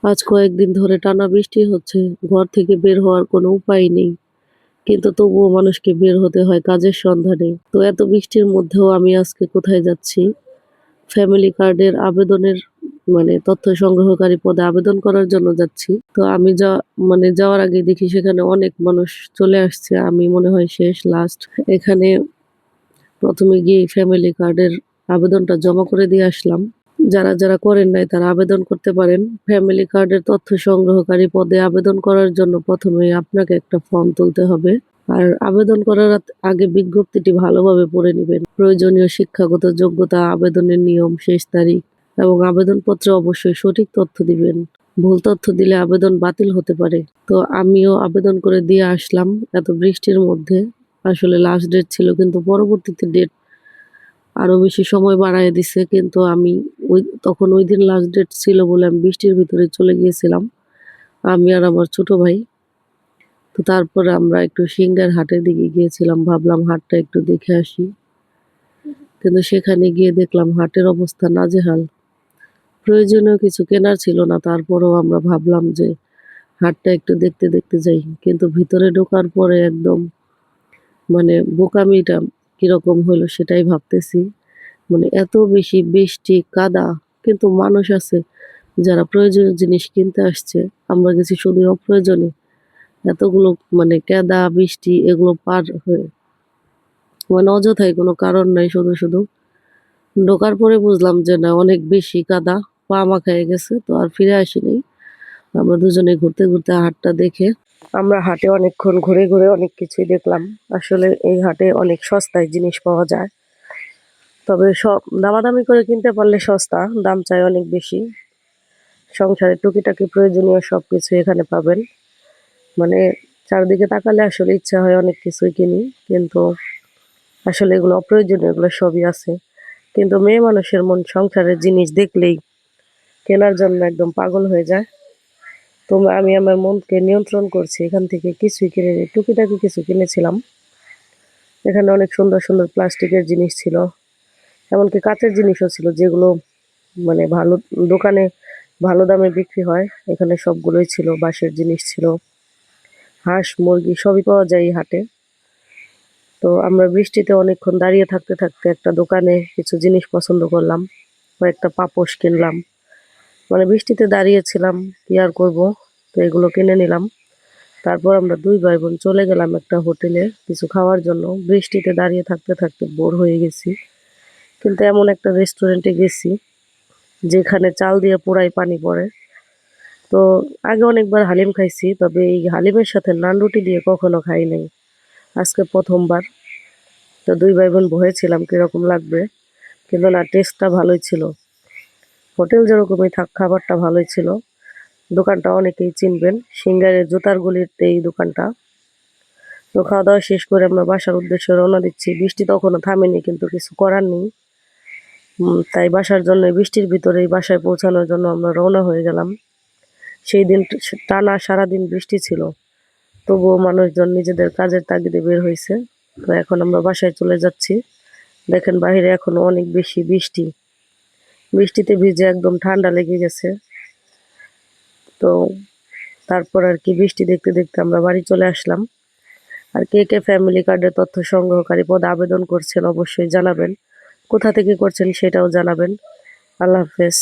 আজ কয়েকদিন ধরে টানা বৃষ্টি হচ্ছে। ঘর থেকে বের হওয়ার কোনো উপায় নেই। কিন্তু তবুও মানুষকে বের হতে হয় কাজের সন্ধানে। তো এত বৃষ্টির মধ্যেও আমি আজকে কোথায় যাচ্ছি? ফ্যামিলি কার্ডের আবেদনের তথ্য সংগ্রহকারী পদে আবেদন করার জন্য যাচ্ছি। তো আমি যাওয়ার আগে দেখি সেখানে অনেক মানুষ চলে আসছে। আমি মনে হয় শেষ লাস্ট। এখানে ১ম এ গিয়ে ফ্যামিলি কার্ডের আবেদনটা জমা করে দিয়ে আসলাম। যারা করেন নাই তারা আবেদন করতে পারেন। ফ্যামিলি কার্ডের তথ্য সংগ্রহকারী পদে আবেদন করার জন্য ১ম এই আপনাকে একটা ফর্ম তুলতে হবে। আর আবেদন করার আগে বিজ্ঞপ্তিটি ভালোভাবে পড়ে নিবেন। প্রয়োজনীয় শিক্ষাগত যোগ্যতা, আবেদনের নিয়ম, শেষ তারিখ এবং আবেদনপত্রে অবশ্যই সঠিক তথ্য দিবেন। ভুল তথ্য দিলে আবেদন বাতিল হতে পারে। তো আমিও আবেদন করে দিয়ে আসলাম এত বৃষ্টির মধ্যে। আসলে লাস্ট ডেট ছিল, কিন্তু পরবর্তীতে ডেট আরো বেশি সময় বাড়ায় দিছে। কিন্তু আমি তখন ওইদিন লাস্ট ডেট ছিল বলে আমি বৃষ্টির ভিতরে চলে গিয়েছিলাম, আমি আর আমার ছোট ভাই। তো তারপরে আমরা একটু সিংগার হাটের দিকে গিয়েছিলাম, ভাবলাম হাটটা একটু দেখে আসি। কিন্তু সেখানে গিয়ে দেখলাম হাটের অবস্থা নাজেহাল। প্রয়োজনীয় কিছু কেনার ছিল না, তারপরেও আমরা ভাবলাম যে হাটটা একটু দেখতে দেখতে যাই। কিন্তু ভিতরে ঢোকার পরে একদম বোকামিটা কিরকম হলো সেটাই ভাবতেছি। এত বেশি বৃষ্টি, কাদা, কিন্তু মানুষ আছে যারা প্রয়োজনীয় জিনিস কিনতে আসছে। আমরা গেছি শুধু অপ্রয়োজনে। এতগুলো কাদা, বৃষ্টি এগুলো পার হয়ে অযথাই কোনো কারণ নাই, শুধু ঢোকার পরে বুঝলাম যে না, অনেক বেশি কাদা, পা মাখায় গেছে। তো আর ফিরে আসি নাই। আমরা দুজনে ঘুরতে ঘুরতে হাটটা দেখে আমরা হাটে অনেকক্ষণ ঘুরে ঘুরে অনেক কিছুই দেখলাম। আসলে এই হাটে অনেক সস্তায় জিনিস পাওয়া যায়। তবে সব দামাদামি করে কিনতে পারলে সস্তা, দাম চাই অনেক বেশি। সংসারের টুকিটাকি প্রয়োজনীয় সবকিছু এখানে পাবেন। মানে চারদিকে তাকালে আসলে ইচ্ছা হয় অনেক কিছুই কিনি, কিন্তু আসলে এগুলো অপ্রয়োজনীয়, এগুলো সবই আছে। কিন্তু মেয়ে মানুষের মন সংসারের জিনিস দেখলেই কেনার জন্য একদম পাগল হয়ে যায়। তো আমি আমার মনকে নিয়ন্ত্রণ করছি, এখান থেকে কিছুই কিনে নিই, টুকিটাকি কিছু কিনেছিলাম। এখানে অনেক সুন্দর সুন্দর প্লাস্টিকের জিনিস ছিল, এমনকি কাঁচের জিনিসও ছিল, যেগুলো ভালো দোকানে ভালো দামে বিক্রি হয়। এখানে সবগুলোই ছিল, বাঁশের জিনিস ছিল, হাঁস, মুরগি সবই পাওয়া যায় এই হাটে। তো আমরা বৃষ্টিতে অনেকক্ষণ দাঁড়িয়ে থাকতে থাকতে একটা দোকানে কিছু জিনিস পছন্দ করলাম, কয়েকটা পাপোশ কিনলাম। বৃষ্টিতে দাঁড়িয়েছিলাম, কি আর করবো, তো এগুলো কিনে নিলাম। তারপর আমরা দুই ভাই বোন চলে গেলাম একটা হোটেলে কিছু খাওয়ার জন্য। বৃষ্টিতে দাঁড়িয়ে থাকতে থাকতে বোর হয়ে গেছি, কিন্তু এমন একটা রেস্টুরেন্টে গেছি যেখানে চাল দিয়ে পুরাই পানি পড়ে। তো আগে অনেকবার হালিম খাইছি, তবে এই হালিমের সাথে নান রুটি দিয়ে কখনো খাই নাই, আজকে প্রথমবার। তো দুই ভাই বোন ভয়েছিলাম কিরকম লাগবে, কিন্তু না, টেস্টটা ভালোই ছিল। হোটেল যেরকমই থাক, খাবারটা ভালোই ছিল। দোকানটা অনেকেই চিনবেন, সিঙ্গারের জুতার গলিতে এই দোকানটা। তো খাওয়া দাওয়া শেষ করে আমরা বাসার উদ্দেশ্যে রওনা দিচ্ছি। বৃষ্টি তখনও থামেনি, কিন্তু কিছু করার নেই। তাই বাসার জন্য বৃষ্টির ভিতরেই বাসায় পৌঁছানোর জন্য আমরা রওনা হয়ে গেলাম। সেই দিন টানা সারাদিন বৃষ্টি ছিল, তবুও মানুষজন নিজেদের কাজের তাগিদে বের হয়েছে। তো এখন আমরা বাসায় চলে যাচ্ছি। দেখেন বাহিরে এখনো অনেক বেশি বৃষ্টি, বৃষ্টিতে ভিজে একদম ঠান্ডা লেগে গেছে। তো তারপর আর কি বৃষ্টি দেখতে দেখতে আমরা বাড়ি চলে আসলাম। আর কে কে ফ্যামিলি কার্ডের তথ্য সংগ্রহকারী পদে আবেদন করছেন অবশ্যই জানাবেন, কোথা থেকে করছেন সেটাও জানাবেন। আল্লাহ হাফেজ।